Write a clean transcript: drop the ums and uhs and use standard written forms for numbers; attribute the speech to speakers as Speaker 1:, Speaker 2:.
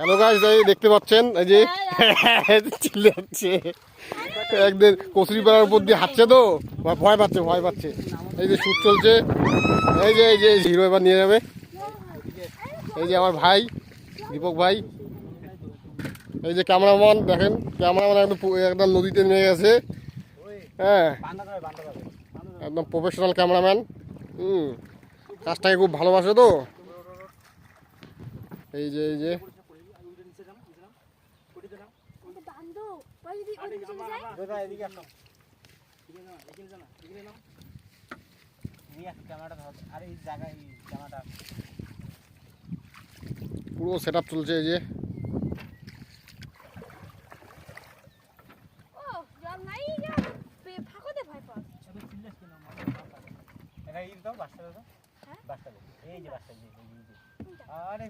Speaker 1: Hello guys, এই দেখতে পাচ্ছেন এই যে চিল্লাচ্ছে একদিন কচুরিপাড়ার উপর দিয়ে হাঁটছে তো ভয় পাচ্ছে। এই যে শুট চলছে, এই যে হিরো এবার নিয়ে যাবে। এই যে আমার ভাই দীপক ভাই, এই যে ক্যামেরাম্যান দেখেন, ক্যামেরাম্যান একদম নদীতে নেমে গেছে। হ্যাঁ, একদম প্রফেশনাল ক্যামেরাম্যান। কাজটাকে খুব ভালোবাসে তো। এই যে পুরো সেট আপ চলছে। এই যে
Speaker 2: আরে